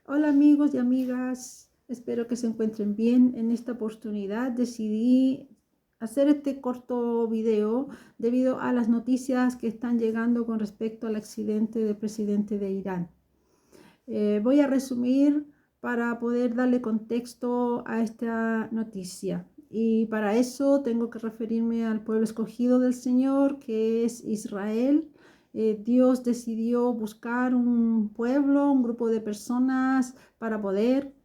Hola amigos y amigas, espero que se encuentren bien. En esta oportunidad decidí hacer este corto video debido a las noticias que están llegando con respecto al accidente del presidente de Irán. Voy a resumir para poder darle contexto a esta noticia. Y para eso tengo que referirme al pueblo escogido del Señor, que es Israel. Dios decidió buscar un pueblo, un grupo de personas para poder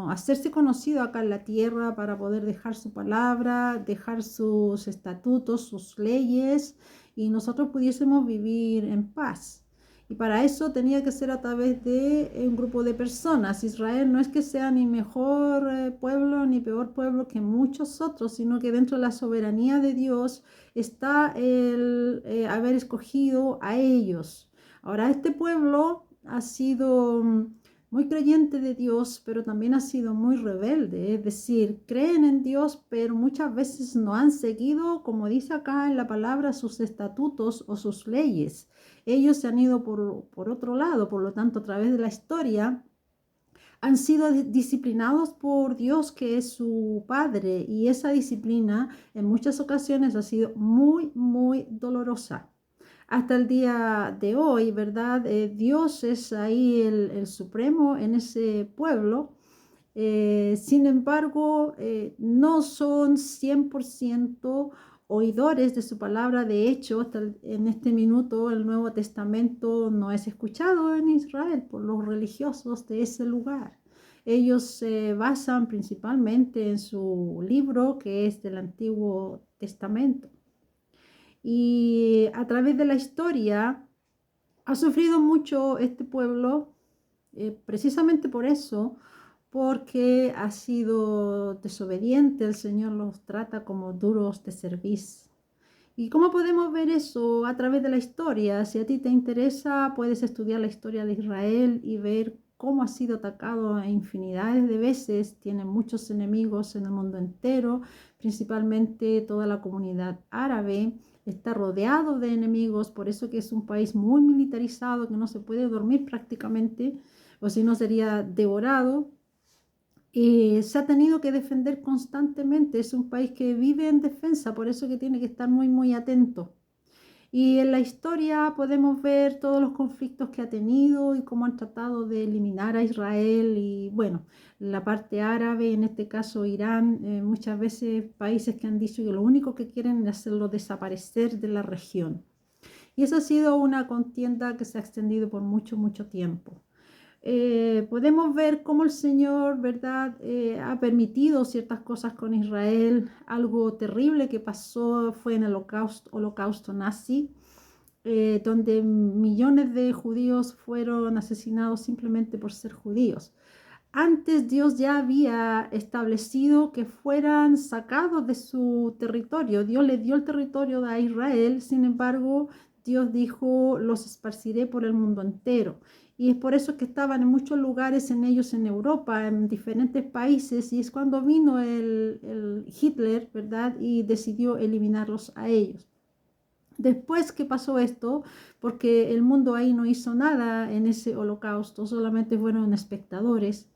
hacerse conocido acá en la tierra, para poder dejar su palabra, dejar sus estatutos, sus leyes, y nosotros pudiésemos vivir en paz. Y para eso tenía que ser a través de un grupo de personas. Israel no es que sea ni mejor pueblo ni peor pueblo que muchos otros, sino que dentro de la soberanía de Dios está el haber escogido a ellos. Ahora, este pueblo ha sido muy creyente de Dios, pero también ha sido muy rebelde, es decir, creen en Dios, pero muchas veces no han seguido, como dice acá en la palabra, sus estatutos o sus leyes. Ellos se han ido por otro lado, por lo tanto, a través de la historia, han sido disciplinados por Dios, que es su Padre, y esa disciplina en muchas ocasiones ha sido muy, muy dolorosa. Hasta el día de hoy, ¿verdad? Dios es ahí el supremo en ese pueblo. Sin embargo, no son 100% oidores de su palabra. De hecho, en este minuto el Nuevo Testamento no es escuchado en Israel por los religiosos de ese lugar. Ellos se basan principalmente en su libro, que es del Antiguo Testamento. Y a través de la historia ha sufrido mucho este pueblo, precisamente por eso, porque ha sido desobediente. El Señor los trata como duros de cerviz. ¿Y cómo podemos ver eso? A través de la historia. Si a ti te interesa, puedes estudiar la historia de Israel y ver cómo ha sido atacado a infinidades de veces. Tiene muchos enemigos en el mundo entero, principalmente toda la comunidad árabe. Está rodeado de enemigos, por eso que es un país muy militarizado, que no se puede dormir prácticamente, o si no sería devorado. Se ha tenido que defender constantemente. Es un país que vive en defensa, por eso que tiene que estar muy, muy atento. Y en la historia podemos ver todos los conflictos que ha tenido y cómo han tratado de eliminar a Israel y bueno, la parte árabe, en este caso Irán, muchas veces países que han dicho que lo único que quieren es hacerlo desaparecer de la región. Y esa ha sido una contienda que se ha extendido por mucho, mucho tiempo. Podemos ver cómo el Señor, ¿verdad?, ha permitido ciertas cosas con Israel. Algo terrible que pasó fue en el holocausto nazi, donde millones de judíos fueron asesinados simplemente por ser judíos. Antes Dios ya había establecido que fueran sacados de su territorio. Dios le dio el territorio a Israel, sin embargo, Dios dijo, los esparciré por el mundo entero. Y es por eso que estaban en muchos lugares en ellos en Europa, en diferentes países, y es cuando vino el Hitler, ¿verdad? Y decidió eliminarlos a ellos. Después que pasó esto, porque el mundo ahí no hizo nada en ese holocausto, solamente fueron espectadores,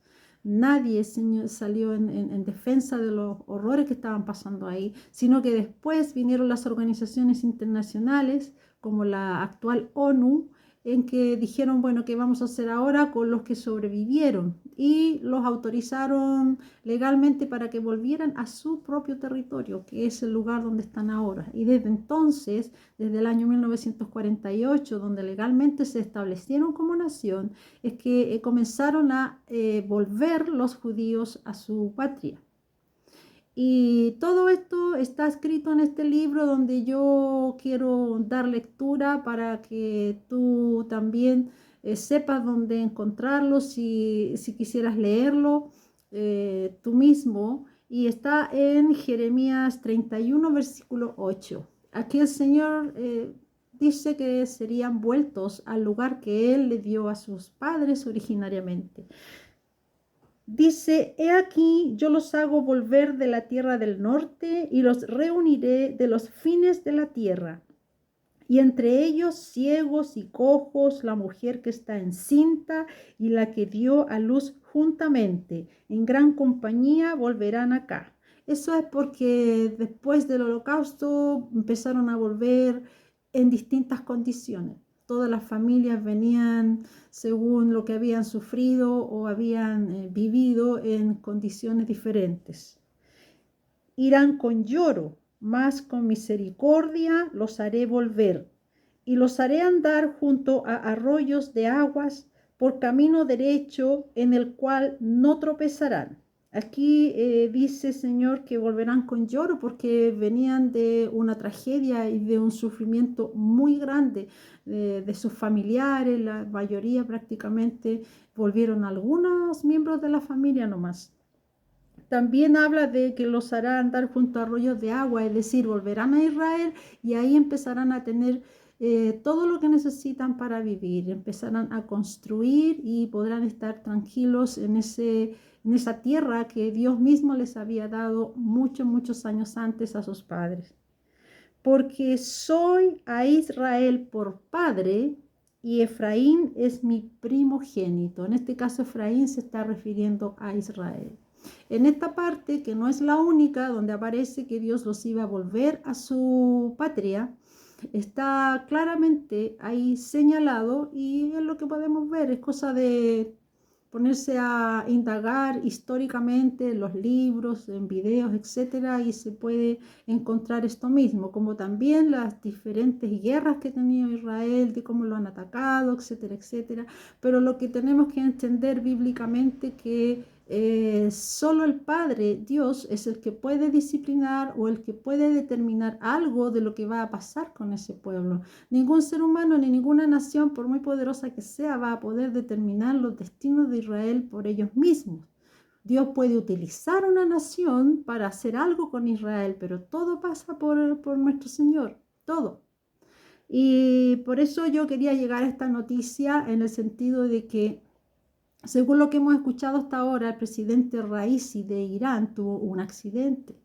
nadie salió en defensa de los horrores que estaban pasando ahí, sino que después vinieron las organizaciones internacionales como la actual ONU, en que dijeron, bueno, ¿qué vamos a hacer ahora con los que sobrevivieron? Y los autorizaron legalmente para que volvieran a su propio territorio, que es el lugar donde están ahora. Y desde entonces, desde el año 1948, donde legalmente se establecieron como nación, es que comenzaron a volver los judíos a su patria. Y todo esto está escrito en este libro donde yo quiero dar lectura para que tú también sepas dónde encontrarlo si quisieras leerlo tú mismo. Y está en Jeremías 31, versículo 8. Aquí el Señor dice que serían vueltos al lugar que Él le dio a sus padres originariamente. Dice, he aquí, yo los hago volver de la tierra del norte y los reuniré de los fines de la tierra. y entre ellos ciegos y cojos, la mujer que está encinta y la que dio a luz juntamente. En gran compañía volverán acá. Eso es porque después del holocausto empezaron a volver en distintas condiciones. Todas las familias venían según lo que habían sufrido o habían vivido en condiciones diferentes. Irán con lloro, mas con misericordia los haré volver, y los haré andar junto a arroyos de aguas por camino derecho en el cual no tropezarán. Aquí dice Señor que volverán con lloro porque venían de una tragedia y de un sufrimiento muy grande de sus familiares, la mayoría prácticamente volvieron algunos miembros de la familia nomás. También habla de que los hará andar junto a arroyos de agua, es decir, volverán a Israel y ahí empezarán a tener todo lo que necesitan para vivir, empezarán a construir y podrán estar tranquilos en esa tierra que Dios mismo les había dado muchos años antes a sus padres. Porque soy a Israel por padre y Efraín es mi primogénito. En este caso Efraín se está refiriendo a Israel. En esta parte, que no es la única, donde aparece que Dios los iba a volver a su patria, está claramente ahí señalado y es lo que podemos ver, es cosa de ponerse a indagar históricamente en los libros, en videos, etcétera, y se puede encontrar esto mismo, como también las diferentes guerras que ha tenido Israel, de cómo lo han atacado, etcétera, etcétera. Pero lo que tenemos que entender bíblicamente que solo el Padre, Dios, es el que puede disciplinar o el que puede determinar algo de lo que va a pasar con ese pueblo. Ningún ser humano ni ninguna nación, por muy poderosa que sea, va a poder determinar los destinos de Israel por ellos mismos. Dios puede utilizar una nación para hacer algo con Israel, pero todo pasa por nuestro Señor, todo. Y por eso yo quería llegar a esta noticia en el sentido de que, según lo que hemos escuchado hasta ahora, el presidente Raisi de Irán tuvo un accidente.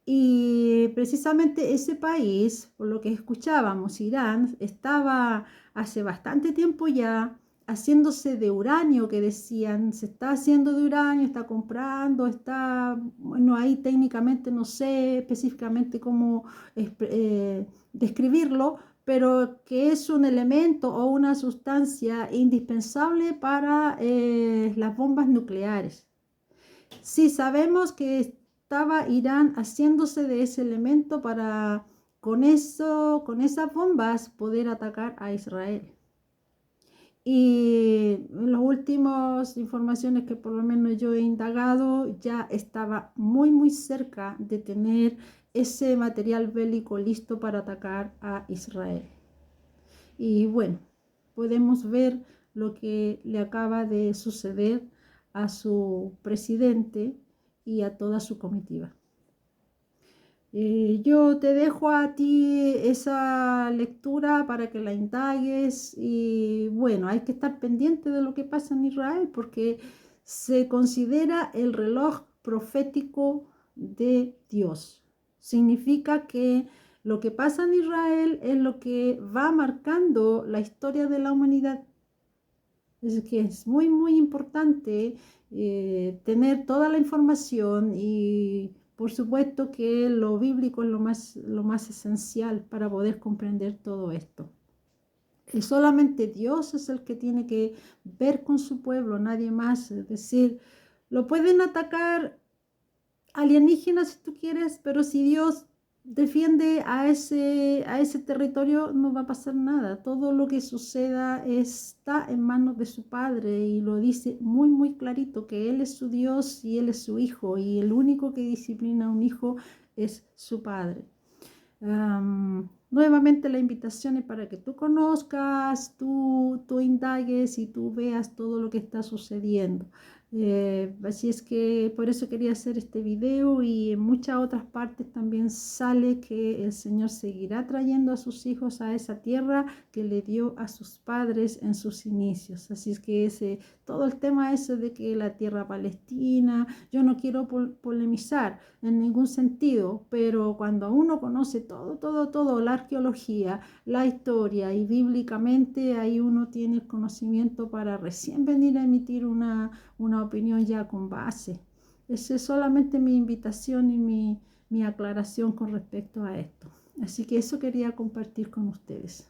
Y precisamente ese país, por lo que escuchábamos, Irán, estaba hace bastante tiempo ya haciéndose de uranio, que decían, se está haciendo de uranio, está comprando, está, bueno, ahí técnicamente no sé específicamente cómo describirlo, pero que es un elemento o una sustancia indispensable para las bombas nucleares. Sí, sabemos que estaba Irán haciéndose de ese elemento para con esas bombas poder atacar a Israel. Y en las últimas informaciones que por lo menos yo he indagado, ya estaba muy cerca de tener ese material bélico listo para atacar a Israel. Y bueno, podemos ver lo que le acaba de suceder a su presidente y a toda su comitiva. Yo te dejo a ti esa lectura para que la indagues y bueno, hay que estar pendiente de lo que pasa en Israel porque se considera el reloj profético de Dios. Significa que lo que pasa en Israel es lo que va marcando la historia de la humanidad. Es que es muy importante tener toda la información y por supuesto que lo bíblico es lo más esencial para poder comprender todo esto. Solamente Dios es el que tiene que ver con su pueblo, nadie más. Es decir, lo pueden atacar alienígenas si tú quieres, pero si Dios defiende a ese territorio no va a pasar nada. Todo lo que suceda está en manos de su Padre y lo dice muy clarito que Él es su Dios y Él es su Hijo y el único que disciplina a un hijo es su Padre. Nuevamente la invitación es para que tú conozcas, tú indagues y tú veas todo lo que está sucediendo. Así es que por eso quería hacer este video, y en muchas otras partes también sale que el Señor seguirá trayendo a sus hijos a esa tierra que le dio a sus padres en sus inicios. Así es que todo el tema ese de que la tierra palestina, yo no quiero polemizar en ningún sentido, pero cuando uno conoce todo, la arqueología, la historia y bíblicamente, ahí uno tiene el conocimiento para recién venir a emitir una opinión ya con base. Esa es solamente mi invitación y mi aclaración con respecto a esto. Así que eso quería compartir con ustedes.